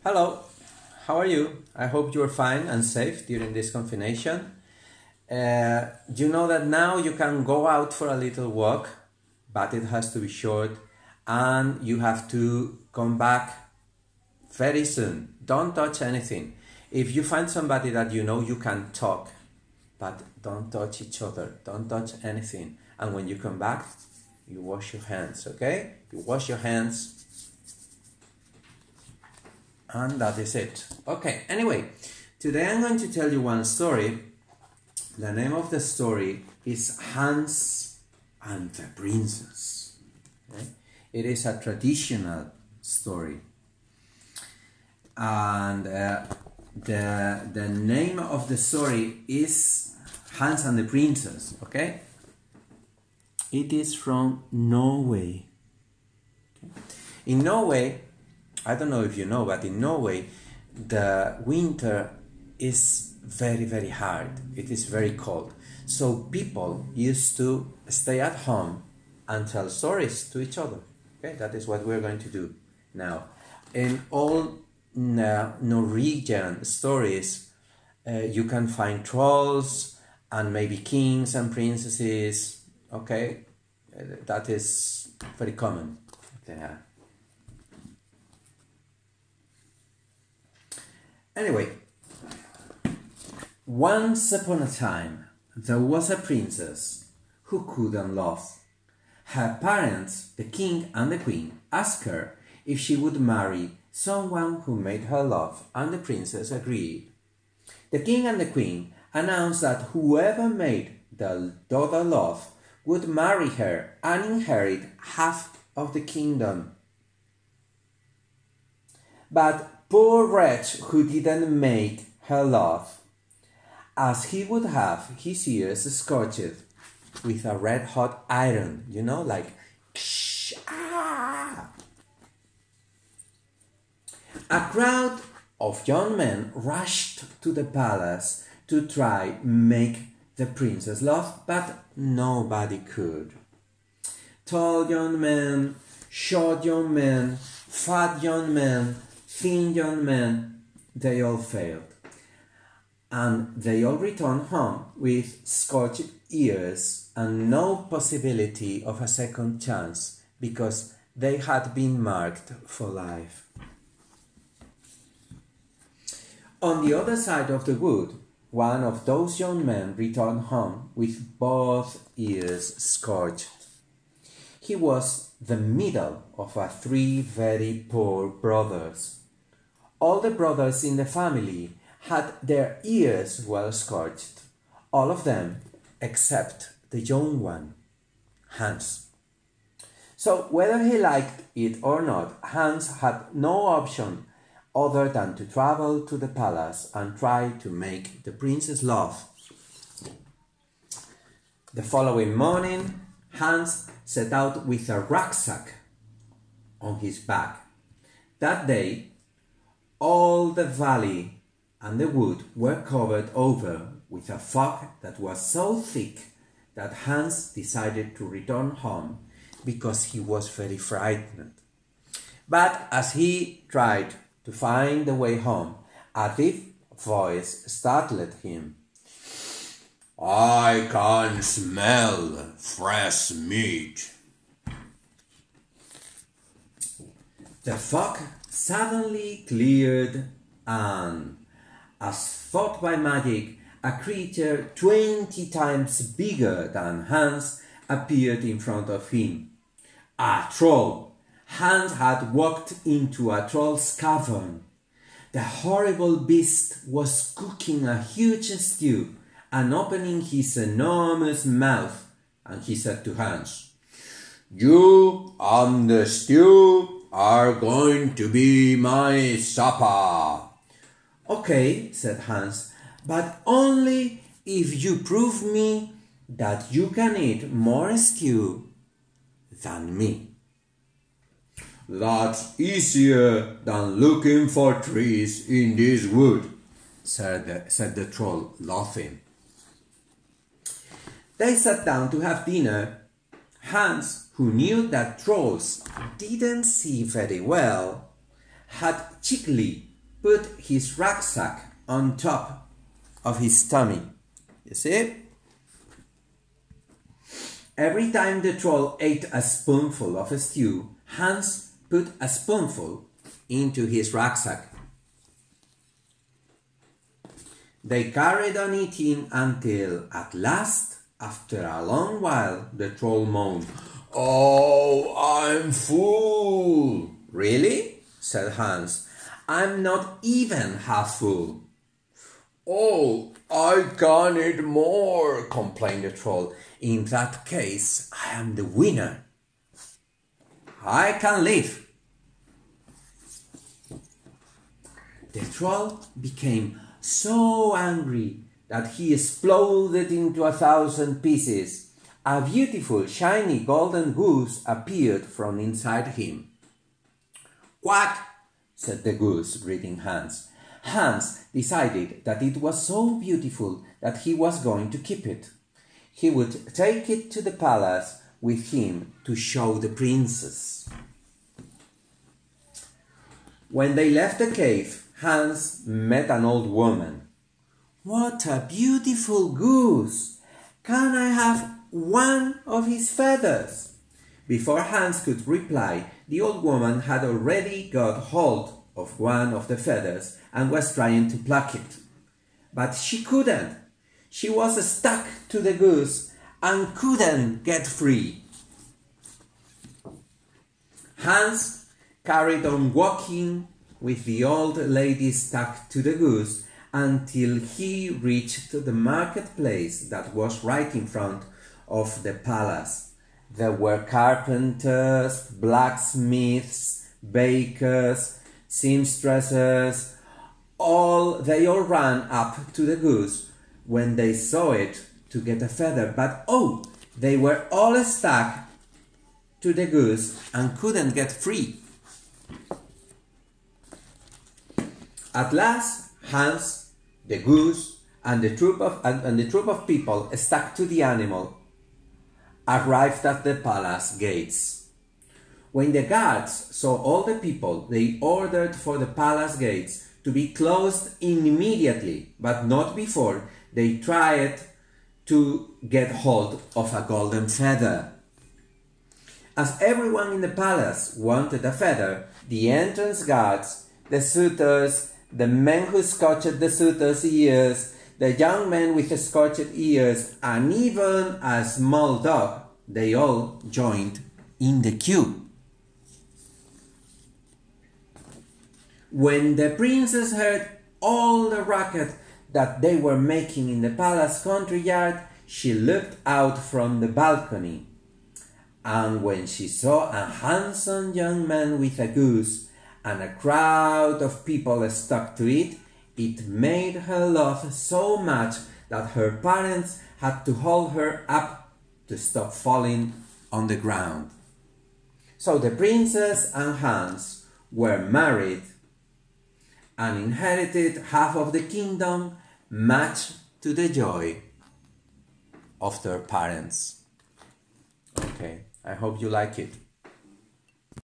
Hello, how are you? I hope you are fine and safe during this confination. You know that now you can go out for a little walk, but it has to be short and you have to come back very soon. Don't touch anything. If you find somebody that you know, you can talk, but don't touch each other. Don't touch anything. And when you come back, you wash your hands, okay? You wash your hands. And that is it. Okay, anyway, today I'm going to tell you one story. The name of the story is Hans and the Princess. Okay? It is a traditional story. And the name of the story is Hans and the Princess, okay? It is from Norway. Okay? In Norway, I don't know if you know, but in Norway, the winter is very, very hard. It is very cold. So people used to stay at home and tell stories to each other. Okay, that is what we're going to do now. In all Norwegian stories, you can find trolls and maybe kings and princesses. Okay, that is very common there. Anyway, once upon a time, there was a princess who couldn't love. Her parents, the king and the queen, asked her if she would marry someone who made her laugh, and the princess agreed. The king and the queen announced that whoever made the daughter laugh would marry her and inherit half of the kingdom. But poor wretch who didn't make her laugh, as he would have his ears scorched with a red-hot iron, you know, like ah. A crowd of young men rushed to the palace to try make the princess laugh, but nobody could. Tall young men, short young men, fat young men, thin young men, they all failed. And they all returned home with scorched ears and no possibility of a second chance because they had been marked for life. On the other side of the wood, one of those young men returned home with both ears scorched. He was the middle of three very poor brothers. All the brothers in the family had their ears well scorched, all of them except the young one, Hans. So whether he liked it or not, Hans had no option other than to travel to the palace and try to make the princess laugh. The following morning, Hans set out with a rucksack on his back. That day, all the valley and the wood were covered over with a fog that was so thick that Hans decided to return home because he was very frightened. But as he tried to find the way home, a deep voice startled him. "I can smell fresh meat." The fog suddenly cleared and, as thought by magic, a creature 20 times bigger than Hans appeared in front of him. A troll! Hans had walked into a troll's cavern. The horrible beast was cooking a huge stew and opening his enormous mouth, and he said to Hans, "You and the stew are going to be my supper." "Okay," said Hans, "but only if you prove me that you can eat more stew than me." "That's easier than looking for trees in this wood," said the troll, laughing. They sat down to have dinner. Hans, who knew that trolls didn't see very well, had cheekily put his rucksack on top of his tummy. You see? Every time the troll ate a spoonful of a stew, Hans put a spoonful into his rucksack. They carried on eating until, at last, after a long while, the troll moaned, "Oh, I'm full." "Really?" said Hans. "I'm not even half full." "Oh, I can eat more," complained the troll. "In that case, I am the winner. I can leave." The troll became so angry that he exploded into 1,000 pieces. A beautiful, shiny golden goose appeared from inside him. "Quack!" said the goose, greeting Hans. Hans decided that it was so beautiful that he was going to keep it. He would take it to the palace with him to show the princess. When they left the cave, Hans met an old woman. "What a beautiful goose! Can I have one of his feathers?" Before Hans could reply, the old woman had already got hold of one of the feathers and was trying to pluck it. But she couldn't. She was stuck to the goose and couldn't get free. Hans carried on walking with the old lady stuck to the goose until he reached the marketplace that was right in front of the palace. There were carpenters, blacksmiths, bakers, seamstresses. They all ran up to the goose when they saw it to get a feather, but they were all stuck to the goose and couldn't get free. At last, Hans, the goose, and the troop of people stuck to the animal arrived at the palace gates. When the guards saw all the people, they ordered for the palace gates to be closed immediately, but not before they tried to get hold of a golden feather. As everyone in the palace wanted a feather, the entrance guards, the suitors, the men who scotched the suitors' ears, the young men with scorched ears, and even a small dog, they all joined in the queue. When the princess heard all the racket that they were making in the palace courtyard, she looked out from the balcony. And when she saw a handsome young man with a goose and a crowd of people stuck to it, it made her laugh so much that her parents had to hold her up to stop falling on the ground. So the princess and Hans were married and inherited half of the kingdom, much to the joy of their parents. Okay, I hope you like it.